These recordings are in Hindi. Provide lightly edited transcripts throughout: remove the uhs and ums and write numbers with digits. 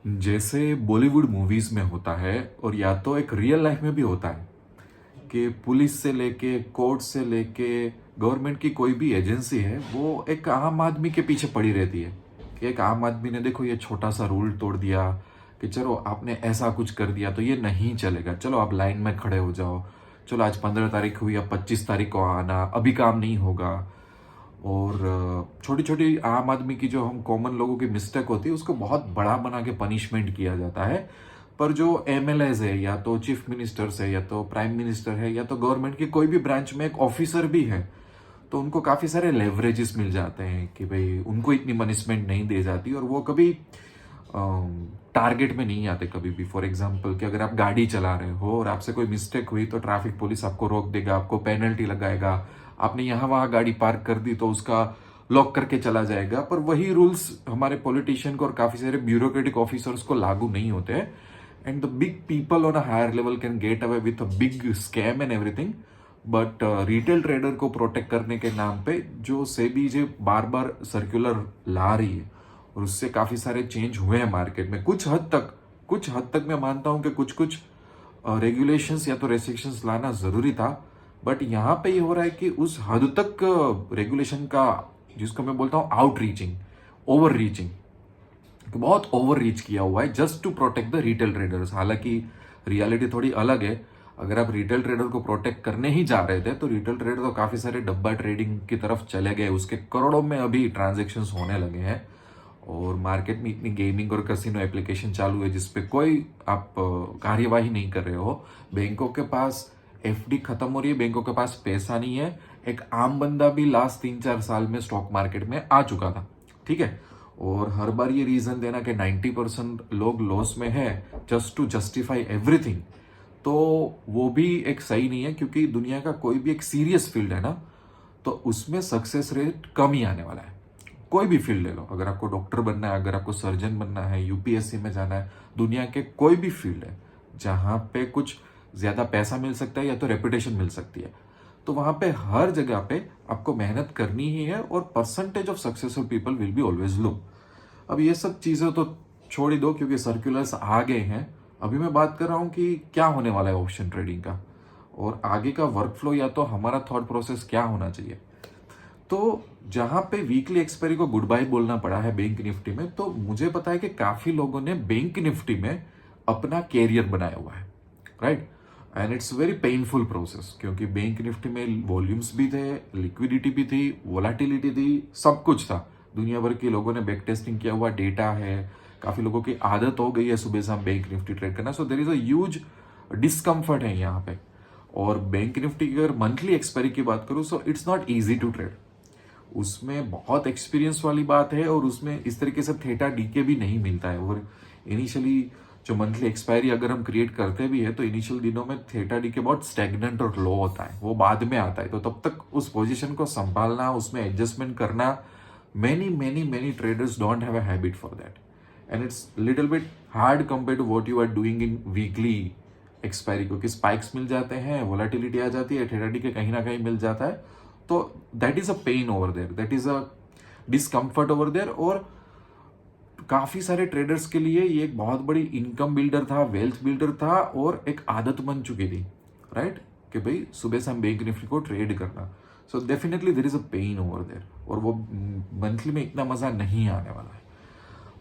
जैसे बॉलीवुड मूवीज में होता है और या तो एक रियल लाइफ में भी होता है कि पुलिस से लेके कोर्ट से लेके गवर्नमेंट की कोई भी एजेंसी है वो एक आम आदमी के पीछे पड़ी रहती है कि एक आम आदमी ने देखो ये छोटा सा रूल तोड़ दिया कि चलो आपने ऐसा कुछ कर दिया तो ये नहीं चलेगा, चलो आप लाइन में खड़े हो जाओ, चलो आज 15 तारीख हुई, अब 25 तारीख को आना, अभी काम नहीं होगा। और छोटी छोटी आम आदमी की जो हम कॉमन लोगों की मिस्टेक होती है उसको बहुत बड़ा बना के पनिशमेंट किया जाता है। पर जो एमएलएज है या तो चीफ मिनिस्टर्स है या तो प्राइम मिनिस्टर है या तो गवर्नमेंट की कोई भी ब्रांच में एक ऑफिसर भी है तो उनको काफी सारे लेवरेजेस मिल जाते हैं कि भाई उनको इतनी पनिशमेंट नहीं दी जाती और वो कभी टारगेट में नहीं आते कभी भी। फॉर एग्जाम्पल कि अगर आप गाड़ी चला रहे हो और आपसे कोई मिस्टेक हुई तो ट्रैफिक पुलिस आपको रोक देगा, आपको पेनल्टी लगाएगा। आपने यहाँ वहां गाड़ी पार्क कर दी तो उसका लॉक करके चला जाएगा। पर वही रूल्स हमारे पॉलिटिशियन को और काफी सारे ब्यूरोक्रेटिक ऑफिसर्स को लागू नहीं होते हैं। And the big people on a higher level can get away with a big scam and everything. But retail trader को प्रोटेक्ट करने के नाम पे जो सेबी जो बार बार सर्कुलर ला रही है और उससे काफी सारे चेंज हुए हैं मार्केट में। कुछ हद तक मैं मानता हूं कि कुछ कुछ रेगुलेशंस या तो रेस्ट्रिक्शंस लाना जरूरी था। बट यहाँ पे ये हो रहा है कि उस हद तक रेगुलेशन का, जिसको मैं बोलता हूँ आउट रीचिंग, ओवर रीचिंग, बहुत ओवर रीच किया हुआ है just to protect the retail traders. हालांकि रियलिटी थोड़ी अलग है। अगर आप रिटेल ट्रेडर को प्रोटेक्ट करने ही जा रहे थे तो रिटेल ट्रेडर तो काफी सारे डब्बा ट्रेडिंग की तरफ चले गए, उसके करोड़ों में अभी ट्रांजेक्शन होने लगे हैं। और मार्केट में इतनी गेमिंग और कसिनो एप्लीकेशन चालू है जिसपे कोई आप कार्यवाही नहीं कर रहे हो। बैंकों के पास एफडी खत्म हो रही है, बैंकों के पास पैसा नहीं है। एक आम बंदा भी लास्ट 3-4 साल में स्टॉक मार्केट में आ चुका था, ठीक है। और हर बार ये रीजन देना कि 90% लोग लॉस में है जस्ट टू जस्टिफाई एवरीथिंग, तो वो भी एक सही नहीं है। क्योंकि दुनिया का कोई भी एक सीरियस फील्ड है ना तो उसमें सक्सेस रेट कम ही आने वाला है। कोई भी फील्ड ले लो, अगर आपको डॉक्टर बनना है, अगर आपको सर्जन बनना है, यूपीएससी में जाना है, दुनिया के कोई भी फील्ड है जहां पे कुछ ज्यादा पैसा मिल सकता है या तो रेपुटेशन मिल सकती है, तो वहां पे हर जगह पे आपको मेहनत करनी ही है और percentage of successful people will be always low. अब ये सब चीजें तो छोड़ ही दो क्योंकि सर्कुलर्स आ गए हैं। अभी मैं बात कर रहा हूं कि क्या होने वाला है ऑप्शन ट्रेडिंग का और आगे का वर्क फ्लो या तो हमारा थॉट प्रोसेस क्या होना चाहिए। तो जहां पे वीकली एक्सपायरी को गुड बाय बोलना पड़ा है बैंक निफ्टी में, तो मुझे पता है कि काफी लोगों ने बैंक निफ्टी में अपना कैरियर बनाया हुआ है, right. And it's very painful process क्योंकि बैंक निफ्टी में वॉल्यूम्स भी थे, लिक्विडिटी भी थी, वोलाटिलिटी थी, सब कुछ था। दुनिया भर के लोगों ने बैक टेस्टिंग किया हुआ डेटा है, काफी लोगों की आदत हो गई है सुबह शाम बैंक निफ्टी ट्रेड करना। So there is a huge discomfort है यहाँ पे। और बैंक निफ्टी की अगर मंथली एक्सपायरी की बात करूं so it's not easy to trade. उसमें बहुत एक्सपीरियंस वाली बात है और उसमें इस तरीके से थेटा डीके भी नहीं मिलता है। और इनिशियली जो मंथली एक्सपायरी अगर हम क्रिएट करते भी है तो इनिशियल दिनों में थेटा डीके बहुत स्टैग्नेंट और लो होता है, वो बाद में आता है। तो तब तक उस पोजीशन को संभालना, उसमें एडजस्टमेंट करना, many many many traders don't have a habit for that and it's little bit hard compare to what you are doing in weekly expiry, क्योंकि स्पाइक्स मिल जाते हैं, वोलाटिलिटी आ जाती है, थेटा डीके कहीं ना कहीं मिल जाता है। तो that is a pain over there, that is a discomfort over there. और काफी सारे ट्रेडर्स के लिए ये एक बहुत बड़ी इनकम बिल्डर था, वेल्थ बिल्डर था और एक आदत बन चुकी थी, राइट, कि भाई सुबह से हम बैंक निफ्टी को ट्रेड करना। So definitely there is a pain over there और वो मंथली में इतना मजा नहीं आने वाला है।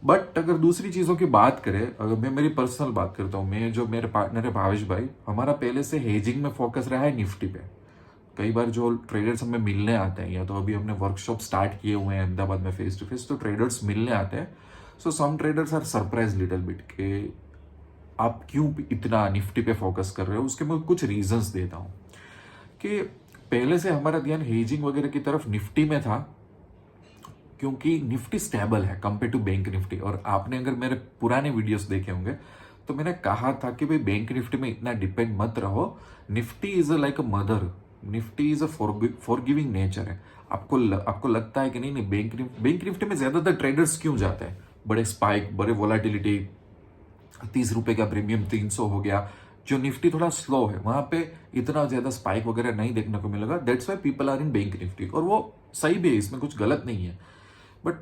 बट अगर दूसरी चीजों की बात करें, अगर मैं मेरी पर्सनल बात करता हूँ, मैं जो मेरे पार्टनर है भावेश भाई, हमारा पहले से हेजिंग में फोकस रहा है निफ्टी पे। कई बार जो ट्रेडर्स हमें मिलने आते हैं या तो अभी हमने वर्कशॉप स्टार्ट किए हुए हैं अहमदाबाद में फेस टू फेस, तो ट्रेडर्स मिलने आते हैं। So some traders are surprise little bit के आप क्यों इतना निफ्टी पे फोकस कर रहे हो। उसके मैं कुछ रीजंस देता हूँ कि पहले से हमारा ध्यान हेजिंग वगैरह की तरफ निफ्टी में था क्योंकि निफ्टी स्टेबल है कंपेयर टू बैंक निफ्टी। और आपने अगर मेरे पुराने वीडियोस देखे होंगे तो मैंने कहा था कि भाई बैंक निफ्टी में इतना डिपेंड मत रहो, Nifty is like a mother, Nifty is a forgiving nature है। आपको लगता है कि नहीं नहीं बैंक निफ्टी में ज्यादातर ट्रेडर्स क्यों जाते हैं, बड़े स्पाइक, बड़े वोलाटिलिटी, 30 रुपए का प्रीमियम 300 हो गया। जो निफ्टी थोड़ा स्लो है वहां पे इतना ज्यादा स्पाइक वगैरह नहीं देखने को मिलेगा, that's why people are in Bank Nifty. और वो सही भी है, इसमें कुछ गलत नहीं है। बट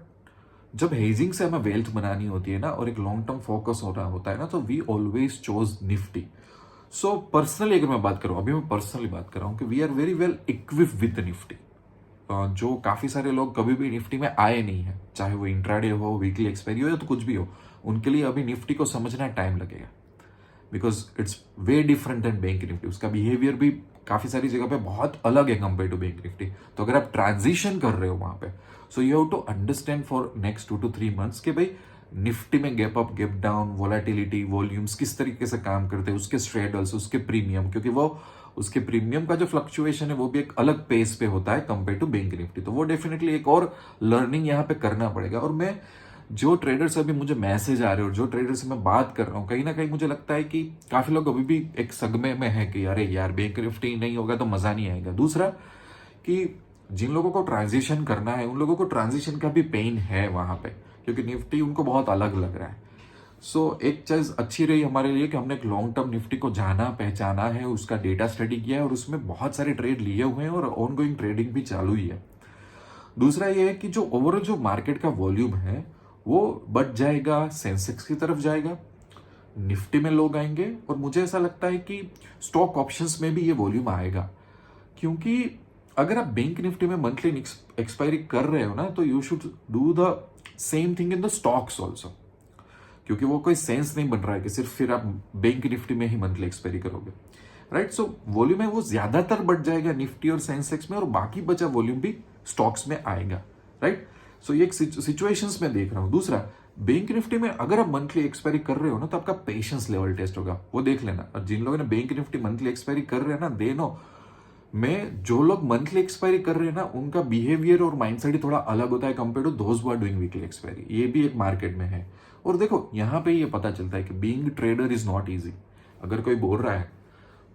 जब हेजिंग से हमें वेल्थ बनानी होती है ना और एक लॉन्ग टर्म फोकस हो रहा होता है ना, तो we always choose Nifty. So personally अगर मैं बात करूं, अभी मैं पर्सनली बात कर रहा हूं कि we are very well equip with Nifty. जो काफी सारे लोग कभी भी निफ्टी में आए नहीं है, चाहे वो इंट्राडे हो, वीकली एक्सपायरी हो या तो कुछ भी हो, उनके लिए अभी निफ्टी को समझना टाइम लगेगा, because it's way different than Bank Nifty. उसका बिहेवियर भी काफी सारी जगह पे बहुत अलग है कंपेयर टू बैंक निफ्टी। तो अगर आप ट्रांजिशन कर रहे हो वहां पे, so you have to understand for next 2 to 3 months कि भाई निफ्टी में gap up gap down, volatility, volumes किस तरीके से काम करते हैं, उसके स्ट्रेडल्स, उसके प्रीमियम, क्योंकि वो उसके प्रीमियम का जो फ्लक्चुएशन है वो भी एक अलग पेस पे होता है कंपेयर टू बैंक निफ्टी। तो वो डेफिनेटली एक और लर्निंग यहाँ पे करना पड़ेगा। और मैं जो ट्रेडर्स अभी मुझे मैसेज आ रहे हो, जो ट्रेडर्स से मैं बात कर रहा हूँ, कहीं ना कहीं मुझे लगता है कि काफी लोग अभी भी एक सदमे में है कि अरे यार बैंक निफ्टी नहीं होगा तो मजा नहीं आएगा। दूसरा कि जिन लोगों को ट्रांजिशन करना है उन लोगों को ट्रांजिशन का भी पेन है वहां पे, क्योंकि निफ्टी उनको बहुत अलग लग रहा है। एक चीज अच्छी रही हमारे लिए कि हमने एक लॉन्ग टर्म निफ्टी को जाना, पहचाना है, उसका डेटा स्टडी किया है और उसमें बहुत सारे ट्रेड लिए हुए हैं और ऑन गोइंग ट्रेडिंग भी चालू ही है। दूसरा ये है कि जो ओवरऑल जो मार्केट का वॉल्यूम है वो बढ़ जाएगा, सेंसेक्स की तरफ जाएगा, निफ्टी में लोग आएंगे और मुझे ऐसा लगता है कि स्टॉक ऑप्शंस में भी ये वॉल्यूम आएगा। क्योंकि अगर आप बैंक निफ्टी में मंथली एक्सपायरी कर रहे हो ना, तो you should do the same thing in the stocks also, क्योंकि वो कोई सेंस नहीं बन रहा है कि सिर्फ फिर आप बैंक निफ्टी में ही मंथली एक्सपायरी करोगे, राइट। सो वॉल्यूम है वो ज्यादातर बढ़ जाएगा निफ्टी और सेंसेक्स में और बाकी बचा वॉल्यूम भी स्टॉक्स में आएगा, राइट। सो ये एक सिचुएशंस में देख रहा हूं। दूसरा, बैंक निफ्टी में अगर आप मंथली एक्सपायरी कर रहे हो ना, तो आपका पेशेंस लेवल टेस्ट होगा, वो देख लेना। और जिन लोगों ने बैंक निफ्टी मंथली एक्सपायरी कर रहे हैं ना, दे नो में जो लोग मंथली एक्सपायरी कर रहे हैं ना, उनका बिहेवियर और माइंडसेट ही थोड़ा अलग होता है compare to those who are doing weekly expiry. ये भी एक मार्केट में है। और देखो यहाँ पे ये पता चलता है कि being trader is not easy. अगर कोई बोल रहा है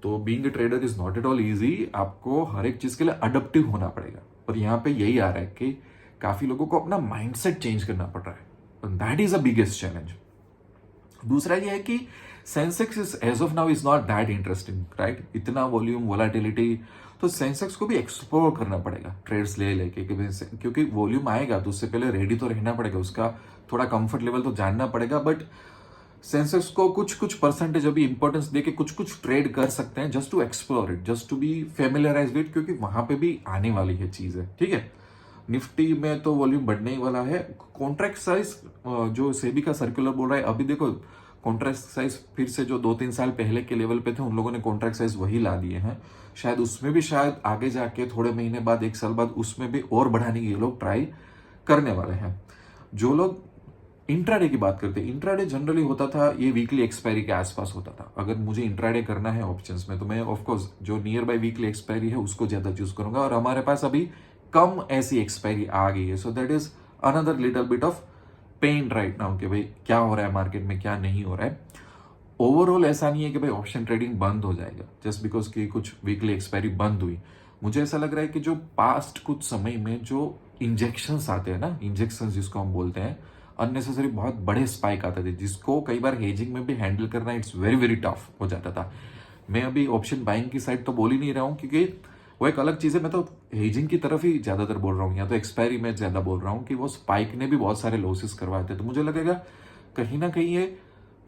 तो being trader is not at all easy, आपको हर एक चीज के लिए अडप्टिव होना पड़ेगा। और यहाँ पे यही आ रहा है कि काफी लोगों को अपना माइंडसेट चेंज करना पड़ रहा है, that is a biggest challenge. दूसरा ये है कि Sensex is as of now is not that interesting, right. इतना वॉल्यूम, वोलेटिलिटी, तो सेंसेक्स को भी एक्सप्लोर करना पड़ेगा ट्रेड्स ले लेके, क्योंकि वॉल्यूम आएगा तो उससे पहले रेडी तो रहना पड़ेगा, उसका थोड़ा कंफर्ट लेवल तो जानना पड़ेगा। बट सेंसेक्स को कुछ कुछ परसेंटेज अभी इंपॉर्टेंस देके कुछ कुछ ट्रेड कर सकते हैं, just to explore it, just to be familiarise with, क्योंकि वहां पे भी आने वाली है चीजें, ठीक है। निफ्टी में तो वॉल्यूम बढ़ने ही वाला है। कॉन्ट्रैक्ट साइज जो सेबी का सर्कुलर बोल रहा है, अभी देखो कॉन्ट्रैक्ट साइज फिर से जो 2-3 साल पहले के लेवल पे थे, उन लोगों ने कॉन्ट्रैक्ट साइज वही ला दिए हैं। शायद उसमें भी शायद आगे जाके थोड़े महीने बाद, 1 साल बाद उसमें भी और बढ़ाने की ये लोग ट्राई करने वाले हैं। जो लोग इंट्राडे की बात करते हैं, इंट्राडे जनरली होता था ये वीकली एक्सपायरी के आसपास होता था। अगर मुझे इंट्राडे करना है ऑप्शंस में, तो मैं ऑफकोर्स जो नियर बाय वीकली एक्सपायरी है उसको ज्यादा चूज करूंगा, और हमारे पास अभी कम ऐसी एक्सपायरी आ गई है। So that is another little bit of pain right now कि भाई क्या हो रहा है मार्केट में, क्या नहीं हो रहा है। ओवरऑल ऐसा नहीं है कि भाई ऑप्शन ट्रेडिंग बंद हो जाएगा जस्ट बिकॉज की कुछ वीकली एक्सपायरी बंद हुई। मुझे ऐसा लग रहा है कि जो पास्ट कुछ समय में जो इंजेक्शंस आते हैं ना, इंजेक्शंस जिसको हम बोलते हैं, अननेसेसरी बहुत बड़े स्पाइक आते थे, जिसको कई बार हेजिंग में भी हैंडल करना इट्स वेरी वेरी टफ हो जाता था। मैं अभी ऑप्शन बाइंग की साइड तो बोल ही नहीं रहा हूँ, क्योंकि वो एक अलग चीज है। मैं तो हेजिंग की तरफ ही ज्यादातर बोल रहा हूँ, या तो एक्सपायरी में ज्यादा बोल रहा हूँ कि वो स्पाइक ने भी बहुत सारे लॉसेस करवाए थे। तो मुझे लगेगा कहीं ना कहीं ये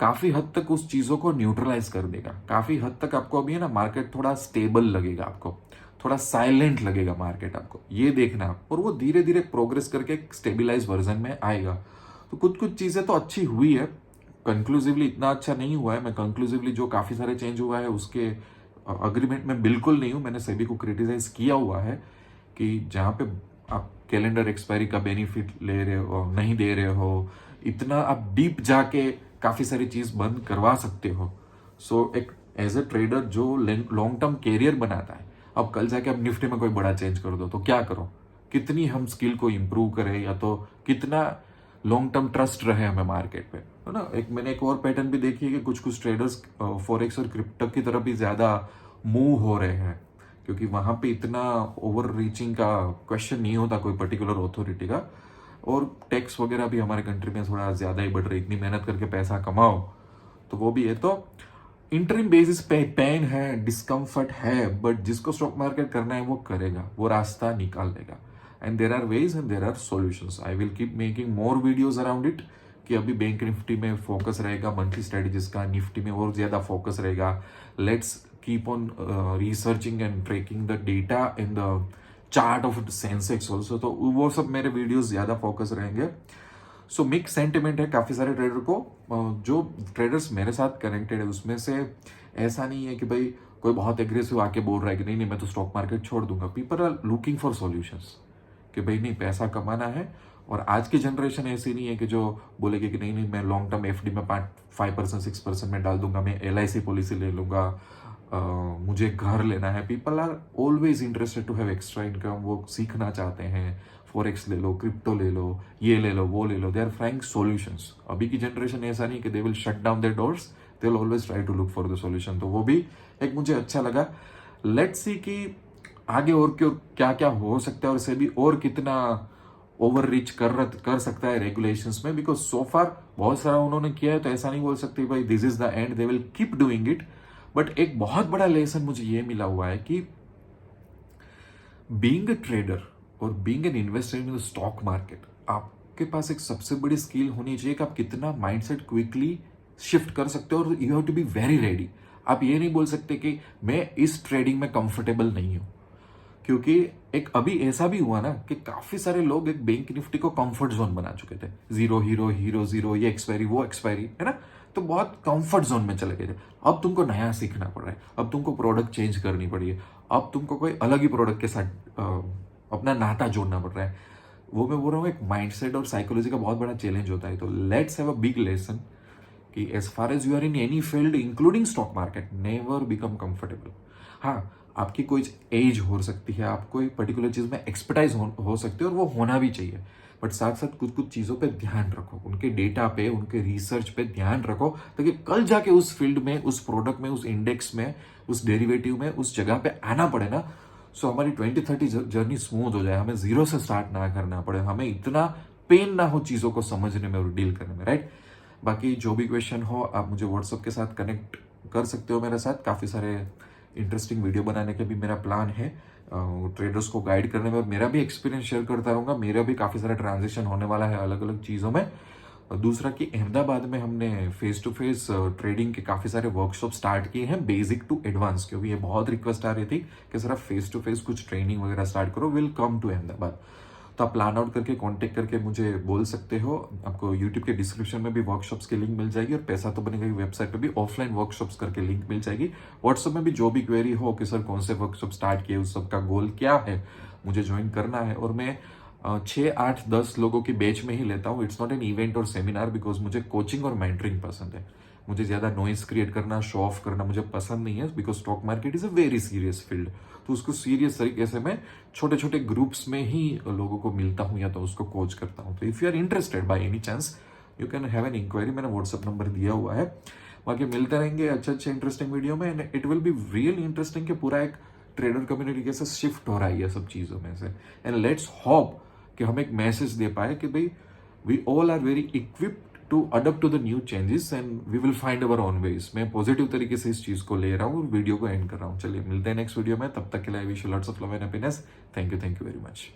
काफी हद तक उस चीजों को न्यूट्रलाइज कर देगा। काफी हद तक आपको अभी है ना मार्केट थोड़ा स्टेबल लगेगा, आपको थोड़ा साइलेंट लगेगा मार्केट, आपको ये देखना। और वो धीरे धीरे प्रोग्रेस करके एक स्टेबिलाइज वर्जन में आएगा। तो कुछ कुछ चीजें तो अच्छी हुई है, कंक्लूसिवली इतना अच्छा नहीं हुआ है। मैं कंक्लूसिवली जो काफी सारे चेंज हुआ है उसके अग्रीमेंट में बिल्कुल नहीं हूं। मैंने सेबी को क्रिटिसाइज किया हुआ है कि जहां पे आप कैलेंडर एक्सपायरी का बेनिफिट ले रहे हो, नहीं दे रहे हो, इतना आप डीप जाके काफी सारी चीज बंद करवा सकते हो। एक एज अ ट्रेडर जो लॉन्ग टर्म कैरियर बनाता है, अब कल जाके आप निफ्टी में कोई बड़ा चेंज कर दो तो क्या करो, कितनी हम स्किल को इंप्रूव करें, या तो कितना लॉन्ग टर्म ट्रस्ट रहे हमें मार्केट पे, है ना। मैंने एक और पैटर्न भी देखी है कि कुछ कुछ ट्रेडर्स फॉरेक्स और क्रिप्टो की तरफ भी ज्यादा मूव हो रहे हैं, क्योंकि वहां पे इतना ओवर रीचिंग का क्वेश्चन नहीं होता कोई पर्टिकुलर अथॉरिटी का, और टैक्स वगैरह भी हमारे कंट्री में थोड़ा ज्यादा ही बढ़ रही। इतनी मेहनत करके पैसा कमाओ तो वो भी है। तो इंटरिम बेसिस पे पेन है, डिस्कम्फर्ट है, बट जिसको स्टॉक मार्केट करना है वो करेगा, वो रास्ता निकाल लेगा। And there are ways and there are solutions. I will keep making more videos around it, कि अभी बैंक निफ्टी में फोकस रहेगा, मंथली स्ट्रेटेजीज का, निफ्टी में और ज्यादा फोकस रहेगा. Let's keep on researching and tracking the data in the chart of Sensex also. तो वो सब मेरे वीडियोस ज्यादा फोकस रहेंगे. सो मिक्स सेंटिमेंट है काफी सारे ट्रेडर को. जो ट्रेडर्स मेरे साथ कनेक्टेड है उसमें से ऐसा नहीं है कि भाई कोई बहुत एग्रेसिव आके बोल रहा है कि नहीं नहीं मैं तो स्टॉक मार्केट छोड़ दूंगा. People are looking for solutions कि भाई नहीं पैसा कमाना है. और आज की जनरेशन ऐसी नहीं है कि जो बोलेगी कि नहीं नहीं मैं लॉन्ग टर्म एफडी में 5% 6% में डाल दूंगा, मैं LIC पॉलिसी ले लूंगा, मुझे घर लेना है. People are always interested to have extra income. वो सीखना चाहते हैं. फॉरेक्स ले लो, क्रिप्टो ले लो, ये ले लो, वो ले लो. They are finding solutions. अभी की जनरेशन ऐसा नहीं कि they will shut down their doors, they will always try to look for the solution. तो वो भी एक मुझे अच्छा लगा. लेट्स सी कि आगे और क्या क्या हो सकता है और इसे भी और कितना ओवर रीच कर सकता है रेगुलेशंस में. बिकॉज सो फार बहुत सारा उन्होंने किया है, तो ऐसा नहीं बोल सकते भाई this is the end, they will keep doing it. But एक बहुत बड़ा लेसन मुझे ये मिला हुआ है कि बीइंग अ ट्रेडर और being an investor in the stock market, आपके पास एक सबसे बड़ी स्किल होनी चाहिए कि आप कितना माइंडसेट क्विकली शिफ्ट कर सकते हो. और you have to be very ready. आप ये नहीं बोल सकते कि मैं इस ट्रेडिंग में कंफर्टेबल नहीं हूं, क्योंकि एक अभी ऐसा भी हुआ ना कि काफी सारे लोग एक बैंक निफ्टी को कंफर्ट जोन बना चुके थे. जीरो हीरो, हीरो जीरो, ये एक्सपायरी, वो एक्सपायरी, है ना. तो बहुत कंफर्ट जोन में चले गए थे. अब तुमको नया सीखना पड़ रहा है, अब तुमको प्रोडक्ट चेंज करनी पड़ी है, अब तुमको कोई अलग ही प्रोडक्ट के साथ अपना नाता जोड़ना पड़ रहा है. वो मैं बोल रहा हूँ एक माइंडसेट और साइकोलॉजी का बहुत बड़ा चैलेंज होता है. तो let's have a big lesson कि as far as you are in any field including stock market, never become comfortable. हाँ, आपकी कोई एज हो सकती है, आप कोई पर्टिकुलर चीज में एक्सपर्टाइज हो सकती है और वो होना भी चाहिए. बट साथ साथ कुछ कुछ चीजों पे ध्यान रखो, उनके डेटा पे, उनके रिसर्च पे ध्यान रखो, ताकि कल जाके उस फील्ड में, उस प्रोडक्ट में, उस इंडेक्स में, उस डेरिवेटिव में, उस जगह पे आना पड़े ना. सो हमारी 2030 जर्नी स्मूथ हो जाए, हमें जीरो से स्टार्ट ना करना पड़े, हमें इतना पेन ना हो चीजों को समझने में और डील करने में. राइट. बाकी जो भी क्वेश्चन हो आप मुझे व्हाट्सएप के साथ कनेक्ट कर सकते हो मेरे साथ. काफी सारे इंटरेस्टिंग वीडियो बनाने का भी मेरा प्लान है, ट्रेडर्स को गाइड करने में. और मेरा भी एक्सपीरियंस शेयर करता रहूंगा. मेरा भी काफी सारा ट्रांजिशन होने वाला है अलग अलग चीजों में. दूसरा कि अहमदाबाद में हमने फेस टू फेस ट्रेडिंग के काफी सारे वर्कशॉप स्टार्ट किए हैं, बेसिक टू एडवांस, क्योंकि ये बहुत रिक्वेस्ट आ रही थी कि सर आप फेस टू फेस कुछ ट्रेनिंग वगैरह स्टार्ट करो. Will come to Ahmedabad. तो आप प्लान आउट करके कांटेक्ट करके मुझे बोल सकते हो. आपको यूट्यूब के डिस्क्रिप्शन में भी वर्कशॉप्स की लिंक मिल जाएगी और पैसा तो बनेगा. वेबसाइट पे भी ऑफलाइन वर्कशॉप्स करके लिंक मिल जाएगी. व्हाट्सएप में भी जो भी क्वेरी हो कि सर कौन से वर्कशॉप स्टार्ट किए, उस सब का गोल क्या है, मुझे ज्वाइन करना है. और मैं 6, 8, 10 लोगों की बैच में ही लेता हूँ. इट्स नॉट एन इवेंट और सेमिनार, बिकॉज मुझे कोचिंग और मेंटरिंग पसंद है. मुझे ज्यादा नॉइस क्रिएट करना, शो ऑफ करना मुझे पसंद नहीं है, because stock market is a very serious field. तो उसको सीरियस तरीके से मैं छोटे छोटे ग्रुप्स में ही लोगों को मिलता हूँ या तो उसको कोच करता हूँ. तो if you are interested by any chance you can have an enquiry. मैंने व्हाट्सएप नंबर दिया हुआ है. बाकी मिलते रहेंगे अच्छे इंटरेस्टिंग वीडियो में. And it will be really interesting कि पूरा एक ट्रेडर कम्युनिटी कैसे शिफ्ट हो रहा है ये सब चीजों में से. एंड लेट्स होप कि हम एक मैसेज दे पाए कि भाई we all are very equipped to adapt to the new changes and we will find our own ways. मैं पॉजिटिव तरीके से इस चीज को ले रहा हूँ और वीडियो को एंड कर रहा हूँ. चलिए मिलते हैं नेक्स्ट वीडियो में. तब तक के लिए I wish you lots of love and happiness. Thank you very much.